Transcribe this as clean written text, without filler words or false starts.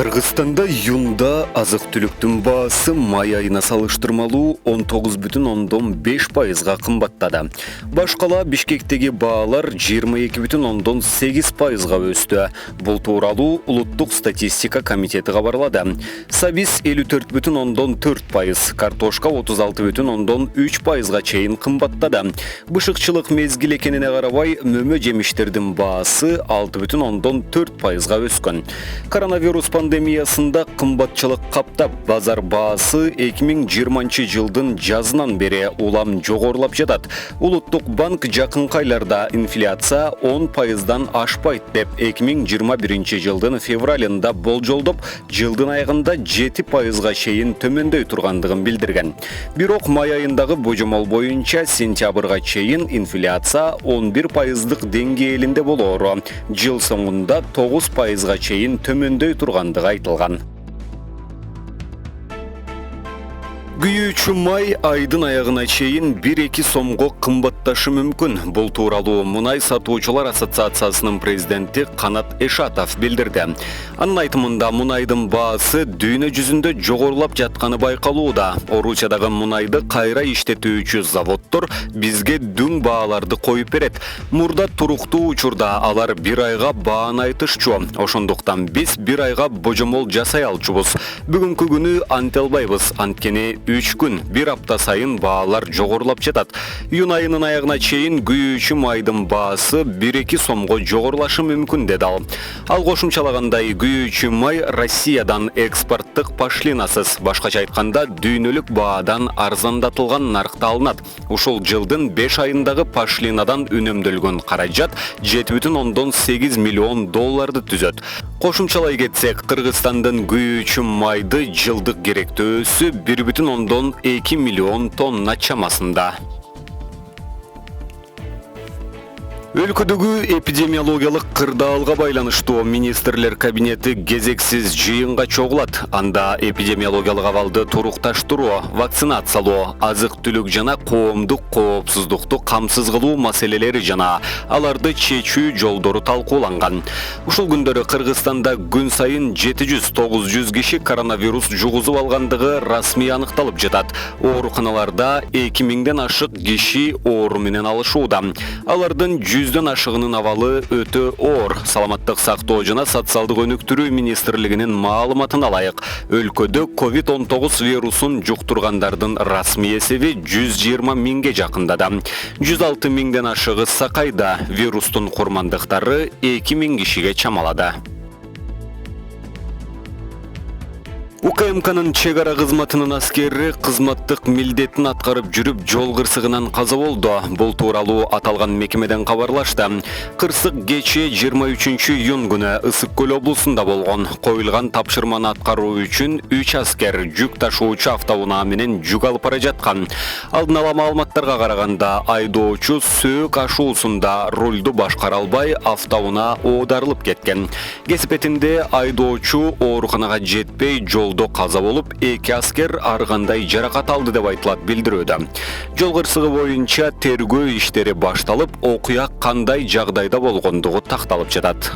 Кыргызстанда июнда азык-түлүктүн баасы май айына салыштырмалуу 19,5%га кымбаттады. Башкала Бишкектеги баалар 22,8%га өстү. Бул тууралуу Улуттук статистика комитети кабарлады. Сабиз 54,4%, картошка 36,3%га чейин кымбаттады. Бышыкчылык мезгил экенине карабай, мөмө жемиштердин баасы 6,4%га өскөн. Коронавирус пандемиясында кымбатчылык каптап, базар баасы 2020 жылдын жазынан бери улам жогорулап жатат. Улуттук банк жакынкы айларда инфляция 10%дан ашпайт деп 2021 жылдын февралында болжолдоп, жылдын аягында 7%га чейин төмөндөй тургандыгын билдирген. Бирок май айындагы божомол боюнча сентябрга чейин инфляция 11%дык деңгээлинде болоору, жыл соңунда 9%га чейин төмөндөй тургандыгы айтылган. Күйүүчү май айдын аягына чейин 1-2 сомго кымбатташы мүмкүн. Бул тууралуу Мунай сатуучулар ассоциациясынын президенти Канат Эшатов билдирди. Анын айтымында мунайдын баасы дүйнө жүзүндө жогорулап жатканы байкалууда. Орусиядагы мунайды кайра иштетүүчү заводдор бизге дүң бааларды коюп берет. Мурда туруктуу учурда алар 1 айга бааны айтышчу. Ошондуктан биз 1 айга божомол жасай алчубуз. Бүгүнкү күнү анте албайбыз, анткени 3 күн, 1 апта сайын баалар жогорулап жатат. Июнь айынын аягына чейин күйүүчү майдын баасы 1-2 сомго жогорулашы мүмкүн деди ал. Ал кошумчалагандай, күйүүчү май Россиядан экспорттук пошлинасыз, башкача айтканда дүйнөлүк баадан арзандатылган наркта алынат. Ушул жылдын 5 айындагы пошлинадан үнөмдөлгөн каражат 7,8 миллион долларды түзөт. Кошумчалай кетсек, Кыргызстандын күйүүчү майды жылдык керектөөсү 1,2 миллион тонна чамасында. Өлкөдөгү эпидемиологиялык кырдаалга байланыштуу министрлер кабинети кезексиз жыйынга чогулат. Анда эпидемиологиялык абалды турукташтыруу, вакцинациялоо, азык-түлүк жана коомдук коопсуздукту камсыз кылуу маселелери жана аларды чечүү жолдору талкууланган. Ушул күндөрү Кыргызстанда күн сайын 700-900 киши коронавирус жугузуп алгандыгы расмий аныкталып жатат. Ооруканаларда 2000ден ашык киши оору менен алышууда. Алардын 100дөн ашыгынын абалы өтө оор. Саламаттык сактоо жана социалдык өнүктүрүү министрлигинин маалыматына ылайык, өлкөдө COVID-19 вирусун жуктургандардын расмий эсеби 120 миңге жакындады. 106 миңден ашыгы Сакайда, вирустун курмандыктары 2000 кишиге чамалады. УКМКнын чек ара кызматынын аскери кызматтык милдетин аткарып жүрүп жол кырсыгынан каза болду. Бул тууралуу аталган мекемеден кабарлашты. Кырсык кечээ 23 июнь күнү Ысык Көл облусунда болгон. Коюлган тапшырманы аткаруу үчүн 3 аскер жүк ташуучу автоунаа менен жүк алып бара жаткан. Алдын ала маалыматтарга караганда, айдоочу сөөк ашуусунда рулду башкара албай автоунаа оодарылып кеткен. Кесипетинде айдоочу ооруканага жетпей жолдо каза болуп, 2 аскер ар кандай жаракат алды деп айтылат билдирүүдө. Жол кырсыгы боюнча тергөө иштери башталып, окуя кандай жагдайда болгондугу такталып жатат.